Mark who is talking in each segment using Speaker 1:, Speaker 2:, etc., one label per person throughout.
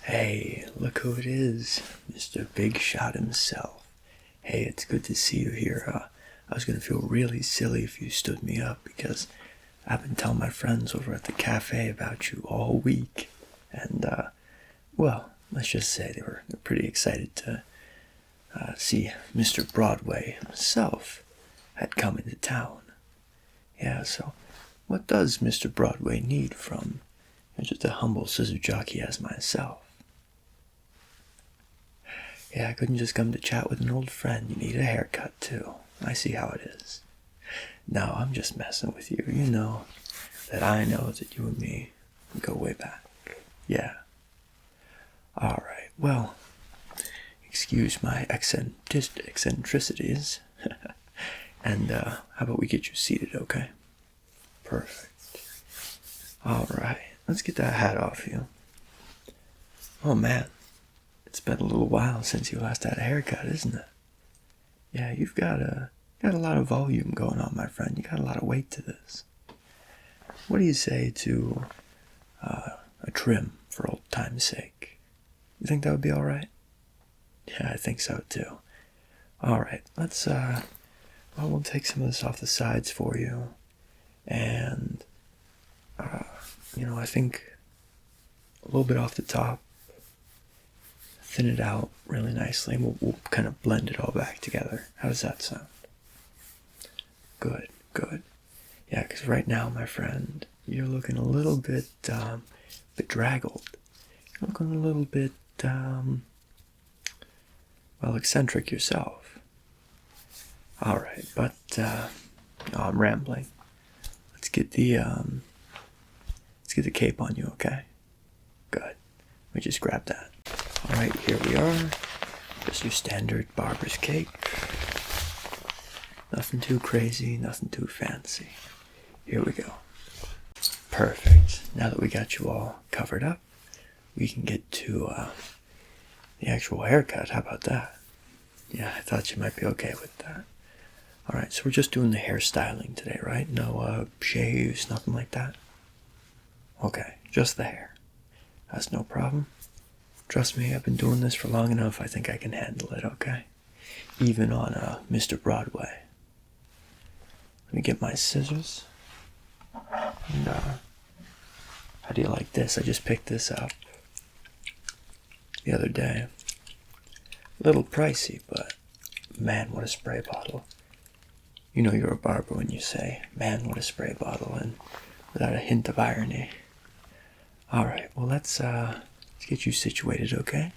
Speaker 1: Hey, look who it is, Mr. Big Shot himself. Hey, it's good to see you here. I was gonna feel really silly if you stood me up because I've been telling my friends over at the cafe about you all week. And, well, let's just say they're pretty excited to see Mr. Broadway himself had come into town. Yeah, so what does Mr. Broadway need from just a humble scissor jockey as myself? Yeah, I couldn't just come to chat with an old friend. You need a haircut, too. I see how it is. No, I'm just messing with you. You know that I know that you and me go way back. Yeah. Alright, well, excuse my eccentricities. And, how about we get you seated, okay? Perfect. Alright, let's get that hat off you. Oh, man. It's been a little while since you last had a haircut, isn't it? Yeah, you've got a lot of volume going on, my friend. You got a lot of weight to this. What do you say to a trim for old time's sake? You think that would be all right? Yeah, I think so too. All right, let's well, we'll take some of this off the sides for you, and I think a little bit off the top. Thin it out really nicely, and we'll kind of blend it all back together. How does that sound? Good, good. Yeah, because right now, my friend, you're looking a little bit bedraggled. You're looking a little bit, well, eccentric yourself. All right, but I'm rambling. Let's get the cape on you, okay? Good. Let me just grab that. All right, here we are. Just your standard barber's cape. Nothing too crazy, nothing too fancy. Here we go. Perfect. Now that we got you all covered up, we can get to the actual haircut. How about that? Yeah, I thought you might be okay with that. All right, so we're just doing the hairstyling today, right? No shaves, nothing like that? Okay, just the hair. That's no problem. Trust me, I've been doing this for long enough. I think I can handle it, okay? Even on Mr. Broadway. Let me get my scissors. And, how do you like this? I just picked this up the other day. A little pricey, but man, what a spray bottle. You know you're a barber when you say, man, what a spray bottle, and without a hint of irony. Alright, well, let's get you situated, okay?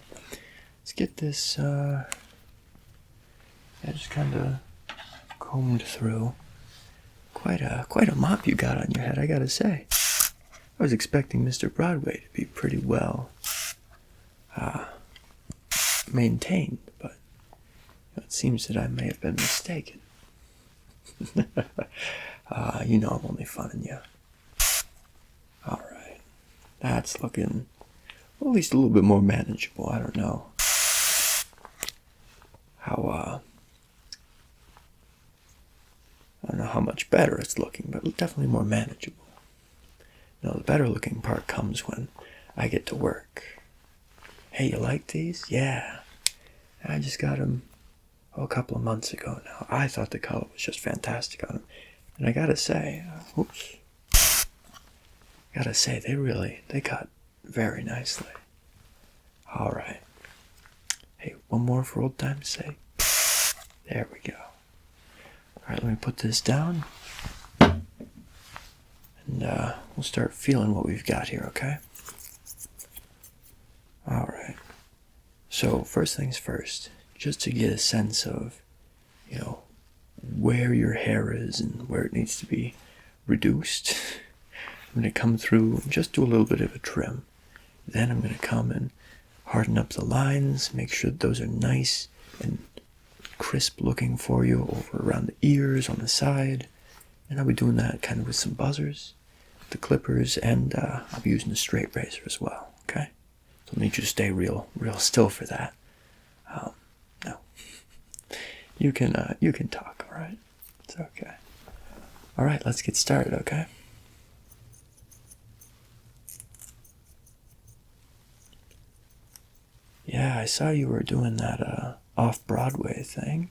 Speaker 1: Let's get this, just kind of combed through. Quite a mop you got on your head, I gotta say. I was expecting Mr. Broadway to be pretty well maintained, but it seems that I may have been mistaken. You know I'm only funning you. Alright, that's looking, well, at least a little bit more manageable. I don't know how much better it's looking, but definitely more manageable. No, the better looking part comes when I get to work. Hey, you like these? Yeah. I just got them a couple of months ago now. I thought the color was just fantastic on them. And I gotta say, they cut very nicely. Alright. Hey, one more for old time's sake. There we go. Alright, let me put this down. And we'll start feeling what we've got here, okay? Alright. So, first things first, just to get a sense of, where your hair is and where it needs to be reduced, I'm going to come through and just do a little bit of a trim. Then I'm going to come and harden up the lines, make sure that those are nice and crisp looking for you over around the ears, on the side. And I'll be doing that kind of with some buzzers, the clippers, and I'll be using a straight razor as well, okay? So I need you to stay real still for that. No. You can talk, alright? It's okay. Alright, let's get started, okay? Yeah, I saw you were doing that off-Broadway thing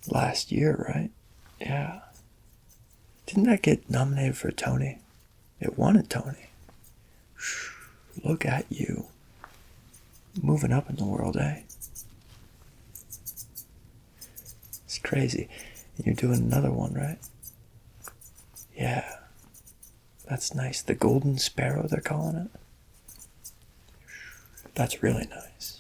Speaker 1: last year, right? Yeah. Didn't that get nominated for a Tony? It won a Tony. Look at you. Moving up in the world, eh? It's crazy. And you're doing another one, right? Yeah. That's nice. The Golden Sparrow, they're calling it. That's really nice.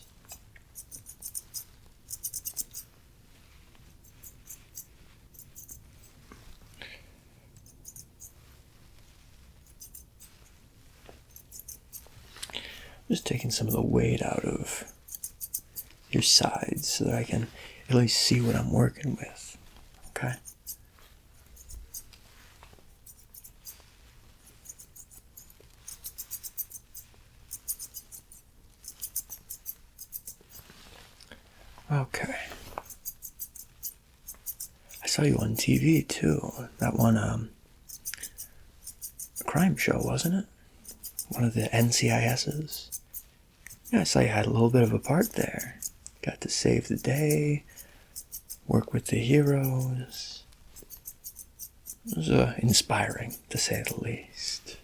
Speaker 1: Just taking some of the weight out of your sides so that I can at least see what I'm working with. Okay? Okay. I saw you on TV too. That one, crime show, wasn't it? One of the NCIS's. Yeah, I saw you had a little bit of a part there. Got to save the day, work with the heroes. It was inspiring, to say the least.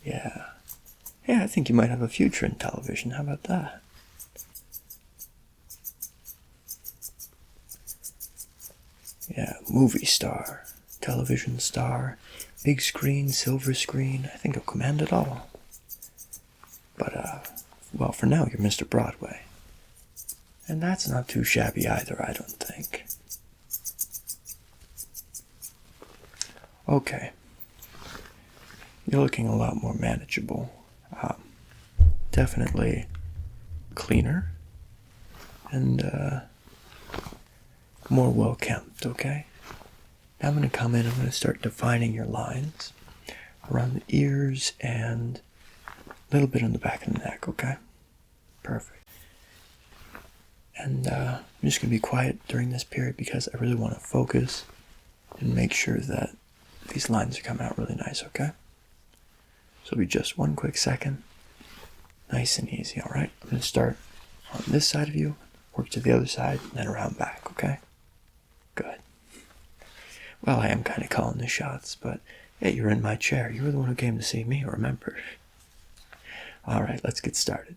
Speaker 1: Yeah. Yeah, I think you might have a future in television. How about that? Yeah, movie star, television star, big screen, silver screen. I think I'll command it all. But, well, for now, you're Mr. Broadway. And that's not too shabby either, I don't think. Okay. You're looking a lot more manageable. Definitely cleaner. And, more well-kept, okay? Now I'm going to come in, I'm going to start defining your lines around the ears and a little bit on the back of the neck, okay? Perfect. And I'm just going to be quiet during this period because I really want to focus and make sure that these lines are coming out really nice, okay? So it'll be just one quick second. Nice and easy, alright? I'm going to start on this side of you, work to the other side, and then around back, okay? Good. Well, I am kind of calling the shots, but hey, you're in my chair. You were the one who came to see me, remember? Alright, let's get started.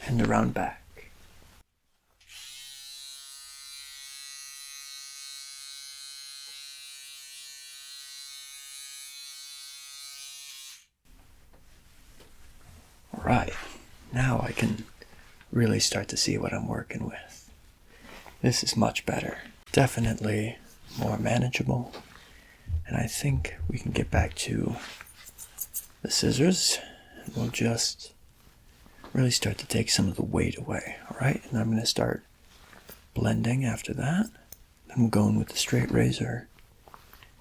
Speaker 1: And around back. Alright, now I can really start to see what I'm working with. This is much better. Definitely more manageable. And I think we can get back to the scissors. And we'll just really start to take some of the weight away, alright? And I'm going to start blending after that. Then we'll go in with the straight razor.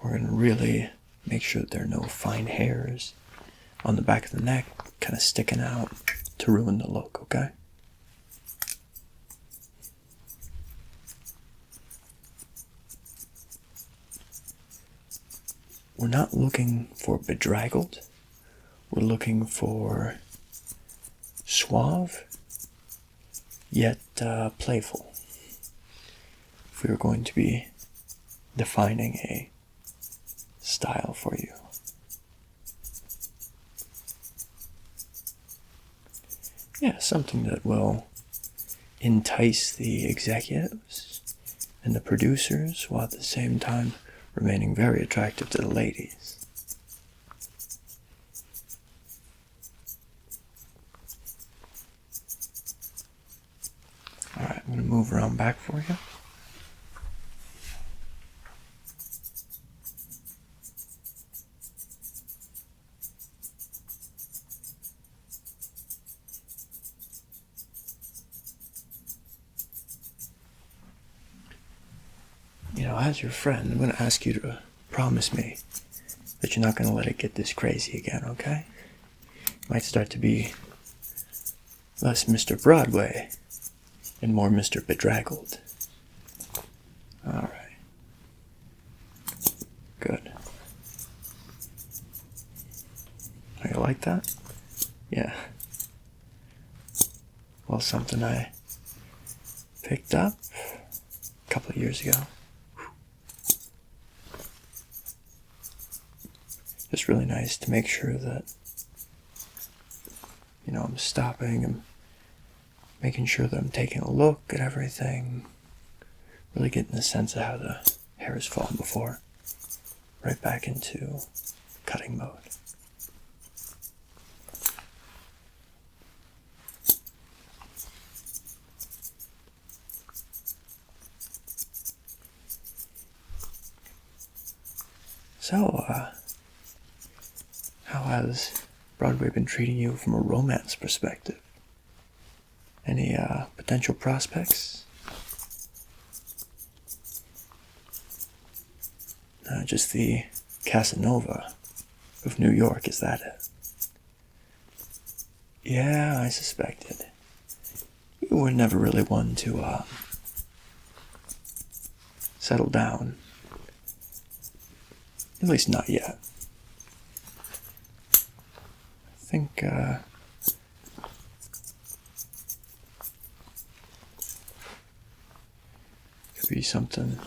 Speaker 1: We're going to really make sure that there are no fine hairs on the back of the neck, kind of sticking out to ruin the look, okay? We're not looking for bedraggled. We're looking for suave, yet playful. If we were going to be defining a style for you. Yeah, something that will entice the executives and the producers while at the same time remaining very attractive to the ladies. Alright, I'm going to move around back for you. Now, as your friend, I'm going to ask you to promise me that you're not going to let it get this crazy again, okay? Might start to be less Mr. Broadway and more Mr. Bedraggled. Alright. Good. How you like that? Yeah. Well, something I picked up a couple of years ago. Just really nice to make sure that, you know, I'm stopping and making sure that I'm taking a look at everything. Really getting a sense of how the hair has fallen before. Right back into cutting mode. So, how has Broadway been treating you from a romance perspective? Any potential prospects? Just the Casanova of New York, is that it? Yeah, I suspected. You were never really one to settle down. At least not yet. I think could be something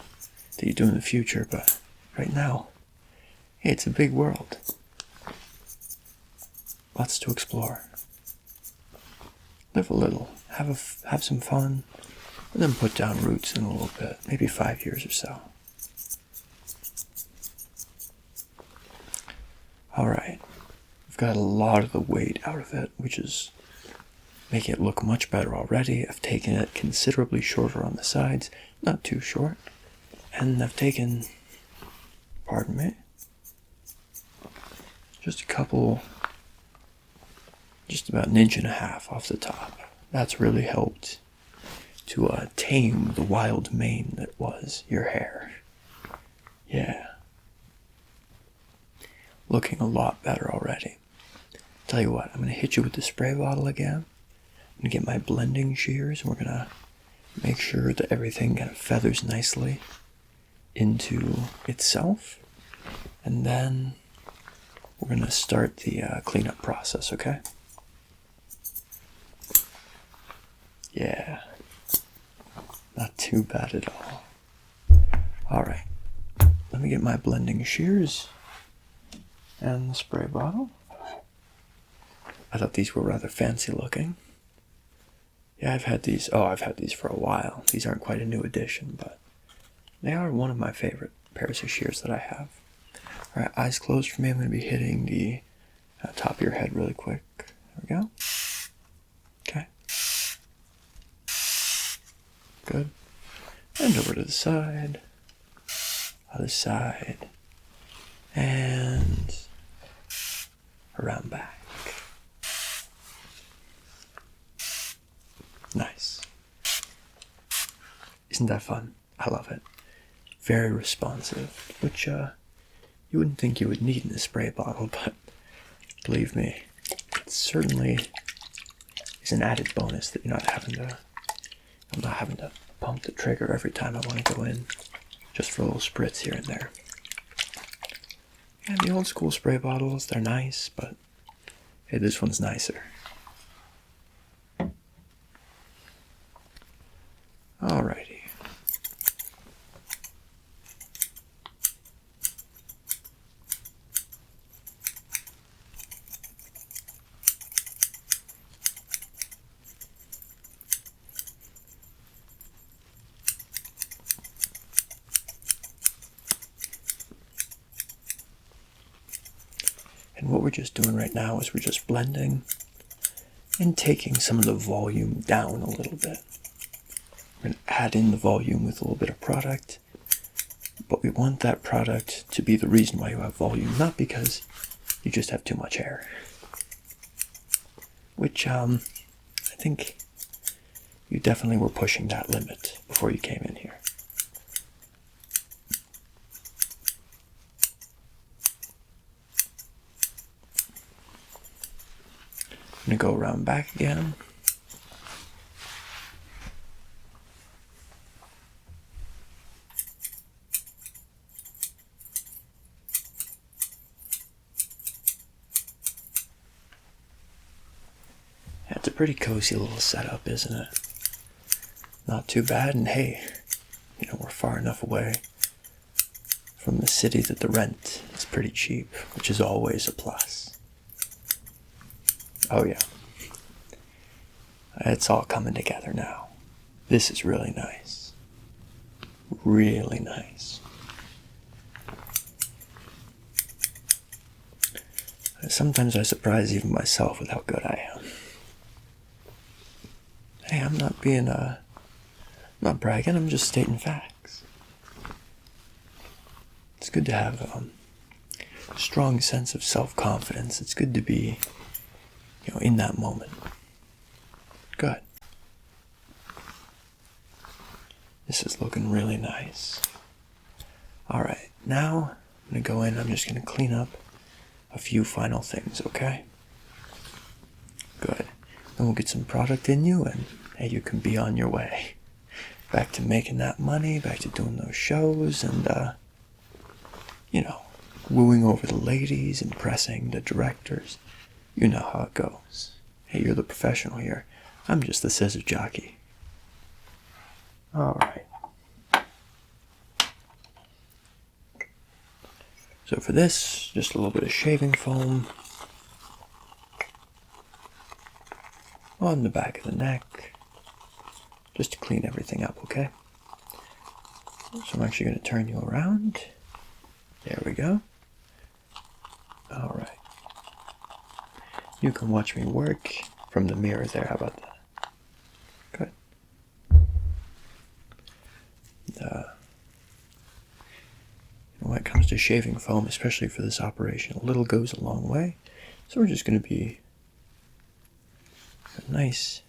Speaker 1: that you do in the future, but right now, hey, it's a big world. Lots to explore. Live a little, have some fun, and then put down roots in a little bit, maybe 5 years or so. Alright, I've got a lot of the weight out of it, which is making it look much better already. I've taken it considerably shorter on the sides, not too short, and I've taken, pardon me, just a couple, just about 1.5 inches off the top. That's really helped to tame the wild mane that was your hair. Yeah. Looking a lot better already. Tell you what, I'm going to hit you with the spray bottle again. I'm going to get my blending shears, and we're going to make sure that everything kind of feathers nicely into itself. And then we're going to start the cleanup process, okay? Yeah. Not too bad at all. Alright. Let me get my blending shears and the spray bottle. I thought these were rather fancy looking. Yeah, I've had these for a while. These aren't quite a new addition, but they are one of my favorite pairs of shears that I have. Alright, eyes closed for me. I'm going to be hitting the top of your head really quick. There we go. Okay. Good. And over to the side. Other side. And around back. Nice. Isn't that fun? I love it. Very responsive, which you wouldn't think you would need in a spray bottle, but believe me, it certainly is an added bonus that I'm not having to pump the trigger every time I want to go in, just for a little spritz here and there. And the old school spray bottles, they're nice, but hey, this one's nicer. Alrighty. And what we're just doing right now is we're just blending and taking some of the volume down a little bit. We're going to add in the volume with a little bit of product, but we want that product to be the reason why you have volume, not because you just have too much hair. Which, I think you definitely were pushing that limit before you came in here. I'm going to go around back again. It's a pretty cozy little setup, isn't it? Not too bad, and hey, you know, we're far enough away from the city that the rent is pretty cheap, which is always a plus. Oh yeah. It's all coming together now. This is really nice. Really nice. Sometimes I surprise even myself with how good I am. Hey, I'm not being, not bragging, I'm just stating facts. It's good to have a strong sense of self-confidence. It's good to be, you know, in that moment. Good. This is looking really nice. Alright, now I'm going to go in, I'm just going to clean up a few final things, okay? Good. Then we'll get some product in you, and hey, you can be on your way. Back to making that money, back to doing those shows, and, you know, wooing over the ladies, impressing the directors. You know how it goes. Hey, you're the professional here. I'm just the scissor jockey. Alright. So for this, just a little bit of shaving foam on the back of the neck, just to clean everything up, okay? So I'm actually going to turn you around. There we go. Alright. You can watch me work from the mirror there, how about that? Good. When it comes to shaving foam, especially for this operation, a little goes a long way. So we're just going to be nice.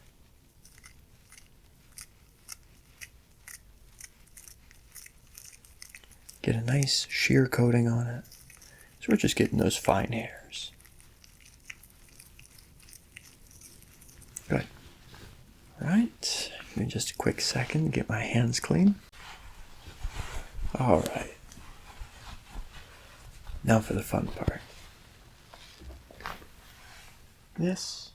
Speaker 1: Get a nice shear coating on it. So we're just getting those fine hairs. Good. Alright, give me just a quick second to get my hands clean. Alright. Now for the fun part. This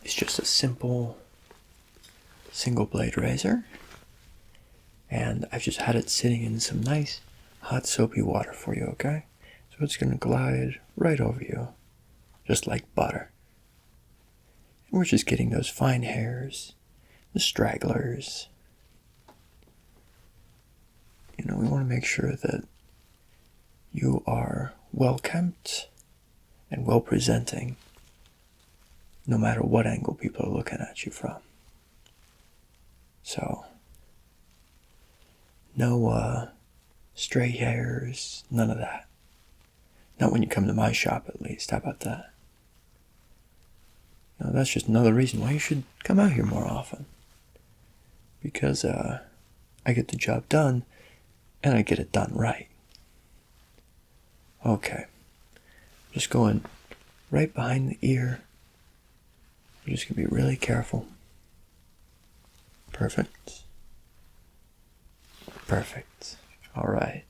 Speaker 1: is just a simple single blade razor, and I've just had it sitting in some nice hot soapy water for you, okay? So it's going to glide right over you, just like butter. And we're just getting those fine hairs, the stragglers. You know, we want to make sure that you are well kempt and well presenting, no matter what angle people are looking at you from. So, no stray hairs, none of that. Not when you come to my shop, at least. How about that? You know, that's just another reason why you should come out here more often. Because I get the job done, and I get it done right. Okay. Just going right behind the ear. We're just going to be really careful. Perfect. Perfect. Alright.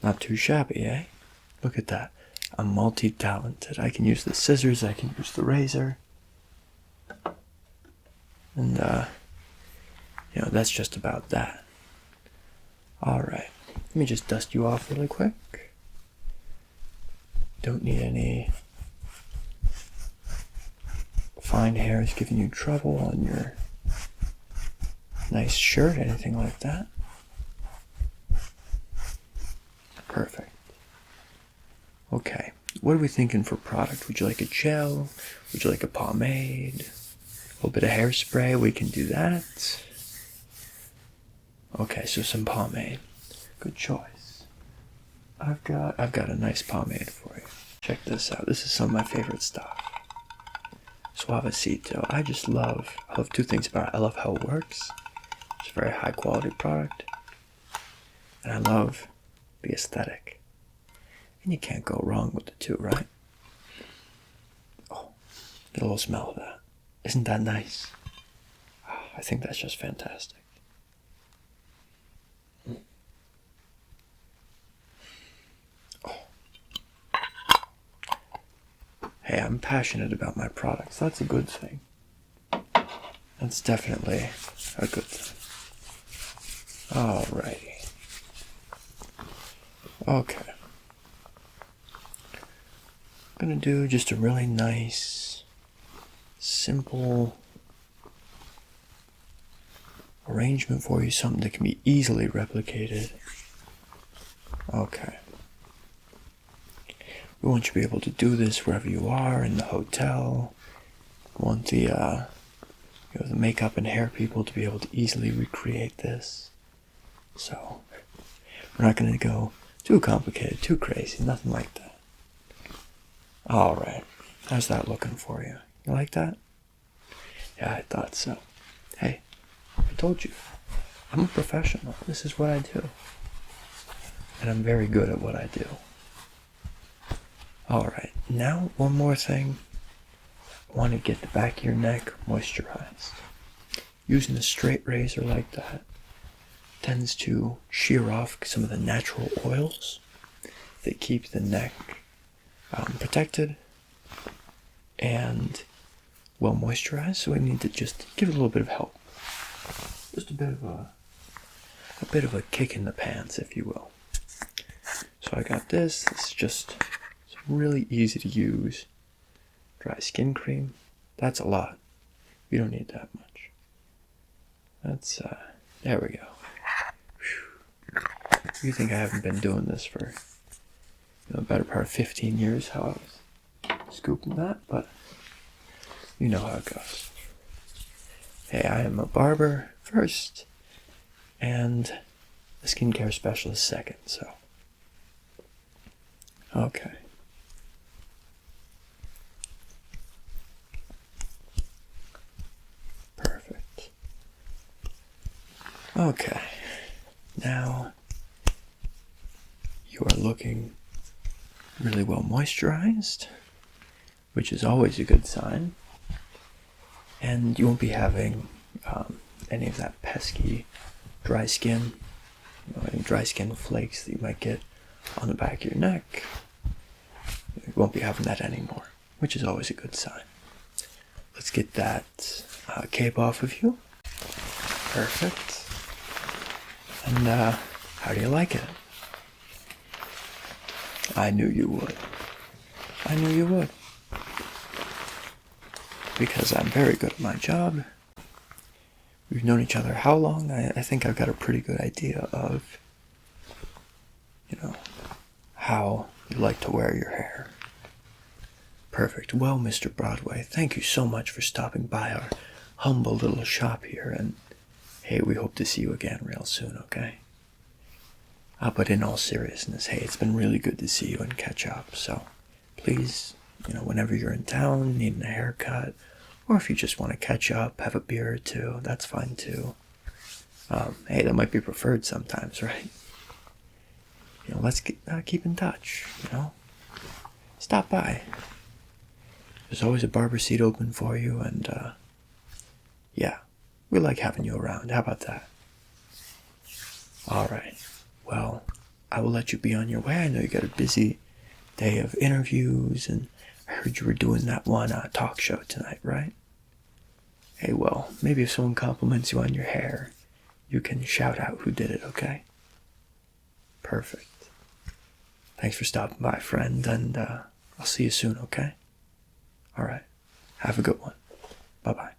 Speaker 1: Not too shabby, eh? Look at that. I'm multi-talented. I can use the scissors, I can use the razor. And, you know, that's just about that. Alright. Let me just dust you off really quick. Don't need any fine hairs giving you trouble on your nice shirt, anything like that. Perfect. Okay, what are we thinking for product? Would you like a gel? Would you like a pomade? A little bit of hairspray, we can do that. Okay, so some pomade. Good choice. I've got a nice pomade for you. Check this out. This is some of my favorite stuff. Suavecito. I love two things about it. I love how it works. It's a very high quality product. And I love the aesthetic. And you can't go wrong with the two, right? Get a little smell of that. Isn't that nice? I think that's just fantastic. Hey, I'm passionate about my products. That's a good thing. That's definitely a good thing. Alrighty. Okay. I'm gonna do just a really nice, simple arrangement for you, something that can be easily replicated. Okay. We want you to be able to do this wherever you are, in the hotel. We want the makeup and hair people to be able to easily recreate this. So, we're not going to go too complicated, too crazy, nothing like that. Alright, how's that looking for you? You like that? Yeah, I thought so. Hey, I told you, I'm a professional. This is what I do. And I'm very good at what I do. Alright, now one more thing. I want to get the back of your neck moisturized. Using a straight razor like that tends to shear off some of the natural oils that keep the neck protected and well moisturized. So we need to just give it a little bit of help. Just a bit of a kick in the pants, if you will. So I got this. It's just really easy to use dry skin cream. That's a lot. We don't need that much. That's there we go. Whew. You think I haven't been doing this for the better part of 15 years, how I was scooping that, but you know how it goes. Hey, I am a barber first and a skincare specialist second, so okay. Perfect. Okay. Now you are looking really well moisturized, which is always a good sign. And you won't be having any of that pesky dry skin, any dry skin flakes that you might get on the back of your neck. You won't be having that anymore, which is always a good sign. Let's get that cape off of you. Perfect. And how do you like it? I knew you would. I knew you would. Because I'm very good at my job. We've known each other how long? I think I've got a pretty good idea of, how you like to wear your hair. Perfect. Well, Mr. Broadway, thank you so much for stopping by our humble little shop here, and hey, we hope to see you again real soon, okay? But in all seriousness, hey, it's been really good to see you and catch up, so please, whenever you're in town, needing a haircut, or if you just want to catch up, have a beer or two, that's fine too. Hey, that might be preferred sometimes, right? Let's keep in touch, Stop by. There's always a barber seat open for you, and, yeah, we like having you around. How about that? Alright, well, I will let you be on your way. I know you got a busy day of interviews, and I heard you were doing that one talk show tonight, right? Hey, well, maybe if someone compliments you on your hair, you can shout out who did it, okay? Perfect. Thanks for stopping by, friend, and I'll see you soon, okay? Alright, have a good one. Bye-bye.